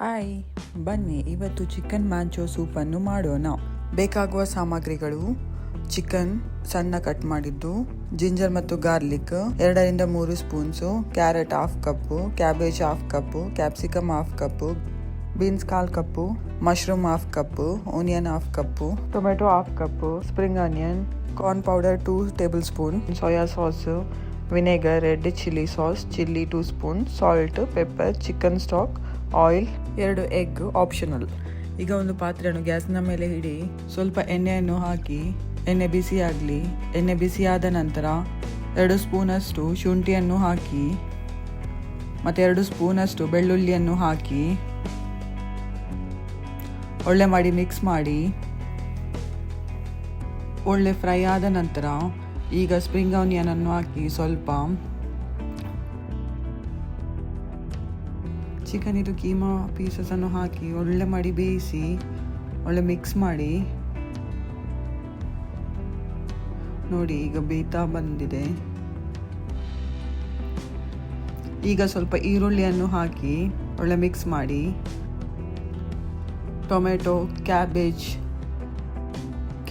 Hi, ಬನ್ನಿ ಇವತ್ತು chicken ಮ್ಯಾಂಚೋ ಸೂಪನ್ನು ಮಾಡೋಣ. ಬೇಕಾಗುವ ಸಾಮಗ್ರಿಗಳು: ಚಿಕನ್ ಸಣ್ಣ ಕಟ್ ಮಾಡಿದ್ದು, ಜಿಂಜರ್ ಮತ್ತು garlic 2-3 spoons, carrot 1/2 cup, cabbage 1/2 cup, capsicum 1/2 cup, beans 1/4 cup, mushroom 1/2 cup, onion 1/2 cup, tomato 1/2 cup, spring onion, corn powder 2 tablespoon, soya sauce, vinegar, red chilli sauce, chilli 2 spoon, salt, pepper, chicken stock, oil, 2 egg optional. ಈಗ ಒಂದು ಪಾತ್ರೆಯನ್ನು ಗ್ಯಾಸ್ನ ಮೇಲೆ ಇಡಿ. ಸ್ವಲ್ಪ ಎಣ್ಣೆಯನ್ನು ಹಾಕಿ ಎಣ್ಣೆ ಬಿಸಿ ಆಗಲಿ. ಎಣ್ಣೆ ಬಿಸಿಯಾದ ನಂತರ 2 ಸ್ಪೂನಷ್ಟು ಶುಂಠಿಯನ್ನು ಹಾಕಿ ಮತ್ತು 2 ಸ್ಪೂನಷ್ಟು ಬೆಳ್ಳುಳ್ಳಿಯನ್ನು ಹಾಕಿ ಒಳ್ಳೆ ಮಾಡಿ ಮಿಕ್ಸ್ ಮಾಡಿ. ಒಳ್ಳೆ ಫ್ರೈ ಆದ ನಂತರ ಈಗ ಸ್ಪ್ರಿಂಗ್ ಆನಿಯನನ್ನು ಹಾಕಿ ಸ್ವಲ್ಪ ಚಿಕನ್ ಇದು ಕೀಮಾ ಪೀಸಸನ್ನು ಹಾಕಿ ಒಳ್ಳೆ ಮಾಡಿ ಬೇಯಿಸಿ ಒಳ್ಳೆ ಮಿಕ್ಸ್ ಮಾಡಿ. ನೋಡಿ ಈಗ ಬೇಯ್ತಾ ಬಂದಿದೆ. ಈಗ ಸ್ವಲ್ಪ ಈರುಳ್ಳಿಯನ್ನು ಹಾಕಿ ಒಳ್ಳೆ ಮಿಕ್ಸ್ ಮಾಡಿ. Tomato, cabbage,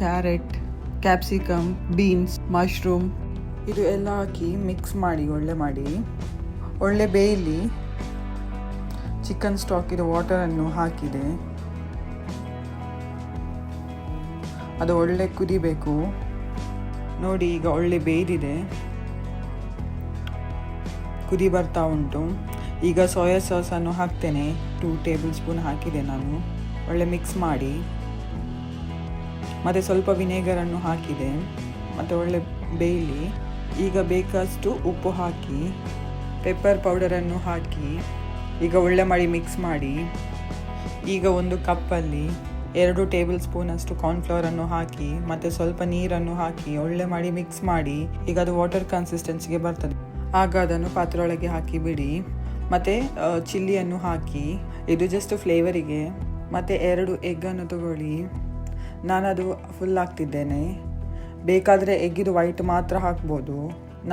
carrot, capsicum, beans, mushroom ಇದು ಎಲ್ಲ ಹಾಕಿ ಮಿಕ್ಸ್ ಮಾಡಿ ಒಳ್ಳೆ ಮಾಡಿ. ಒಳ್ಳೆ ಬೇಯಲಿ. ಚಿಕನ್ ಸ್ಟಾಕಿದ ವಾಟರನ್ನು ಹಾಕಿದೆ. ಅದು ಒಳ್ಳೆ ಕುದಿಬೇಕು. ನೋಡಿ ಈಗ ಒಳ್ಳೆ ಬೇಯ್ದಿದೆ, ಕುದಿ ಬರ್ತಾ ಉಂಟು. ಈಗ ಸೋಯಾ ಸಾಸನ್ನು ಹಾಕ್ತೇನೆ. 2 ಟೇಬಲ್ ಸ್ಪೂನ್ ಹಾಕಿದೆ ನಾನು. ಒಳ್ಳೆ ಮಿಕ್ಸ್ ಮಾಡಿ. ಮತ್ತು ಸ್ವಲ್ಪ ವಿನೆಗರನ್ನು ಹಾಕಿದೆ ಮತ್ತು ಒಳ್ಳೆ ಬೇಯಲಿ. ಈಗ ಬೇಕಷ್ಟು ಉಪ್ಪು ಹಾಕಿ ಪೆಪ್ಪರ್ ಪೌಡರನ್ನು ಹಾಕಿ ಈಗ ಒಳ್ಳೆ ಮಾಡಿ ಮಿಕ್ಸ್ ಮಾಡಿ. ಈಗ ಒಂದು ಕಪ್ಪಲ್ಲಿ 2 ಟೇಬಲ್ ಸ್ಪೂನಷ್ಟು ಕಾರ್ನ್ಫ್ಲವರನ್ನು ಹಾಕಿ ಮತ್ತು ಸ್ವಲ್ಪ ನೀರನ್ನು ಹಾಕಿ ಒಳ್ಳೆ ಮಾಡಿ ಮಿಕ್ಸ್ ಮಾಡಿ. ಈಗ ಅದು ವಾಟರ್ ಕನ್ಸಿಸ್ಟೆನ್ಸಿಗೆ ಬರ್ತದೆ. ಆಗ ಅದನ್ನು ಪಾತ್ರೆಯೊಳಗೆ ಹಾಕಿ ಬಿಡಿ. ಮತ್ತು ಚಿಲ್ಲಿಯನ್ನು ಹಾಕಿ. ಇದು ಜಸ್ಟ್ ಫ್ಲೇವರಿಗೆ. ಮತ್ತು 2 ಎಗ್ಗನ್ನು ತಗೊಳ್ಳಿ. ನಾನದು ಫುಲ್ ಹಾಕ್ತಿದ್ದೇನೆ. ಬೇಕಾದರೆ ಎಗ್ಗಿದು ವೈಟ್ ಮಾತ್ರ ಹಾಕ್ಬೋದು.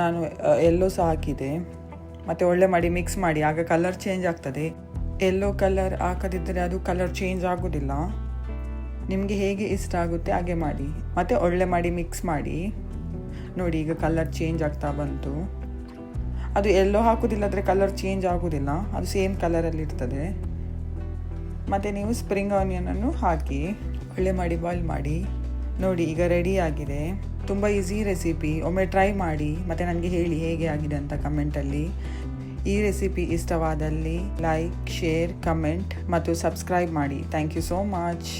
ನಾನು ಎಲ್ಲೋ ಸಹ ಹಾಕಿದೆ. ಮತ್ತು ಒಳ್ಳೆ ಮಾಡಿ ಮಿಕ್ಸ್ ಮಾಡಿ. ಆಗ ಕಲರ್ ಚೇಂಜ್ ಆಗ್ತದೆ. ಎಲ್ಲೋ ಕಲರ್ ಹಾಕದಿದ್ದರೆ ಅದು ಕಲರ್ ಚೇಂಜ್ ಆಗೋದಿಲ್ಲ. ನಿಮಗೆ ಹೇಗೆ ಇಷ್ಟ ಆಗುತ್ತೆ ಹಾಗೆ ಮಾಡಿ. ಮತ್ತು ಒಳ್ಳೆ ಮಾಡಿ ಮಿಕ್ಸ್ ಮಾಡಿ. ನೋಡಿ ಈಗ ಕಲರ್ ಚೇಂಜ್ ಆಗ್ತಾ ಬಂತು. ಅದು ಎಲ್ಲೋ ಹಾಕೋದಿಲ್ಲದ್ರೆ ಕಲರ್ ಚೇಂಜ್ ಆಗೋದಿಲ್ಲ. ಅದು ಸೇಮ್ ಕಲರಲ್ಲಿ ಇರ್ತದೆ. ಮತ್ತು ನೀವು ಸ್ಪ್ರಿಂಗ್ ಆನಿಯನನ್ನು ಹಾಕಿ ಒಳ್ಳೆ ಮಾಡಿ ಬಾಯ್ಲ್ ಮಾಡಿ. ನೋಡಿ ಈಗ ರೆಡಿ ಆಗಿದೆ. ತುಂಬ ಈಸಿ ರೆಸಿಪಿ. ಒಮ್ಮೆ ಟ್ರೈ ಮಾಡಿ ಮತ್ತು ನನಗೆ ಹೇಳಿ ಹೇಗೆ ಆಗಿದೆ ಅಂತ ಕಮೆಂಟಲ್ಲಿ. ಈ ರೆಸಿಪಿ ಇಷ್ಟವಾದಲ್ಲಿ ಲೈಕ್, ಶೇರ್, ಕಮೆಂಟ್ ಮತ್ತು ಸಬ್ಸ್ಕ್ರೈಬ್ ಮಾಡಿ. Thank you so much.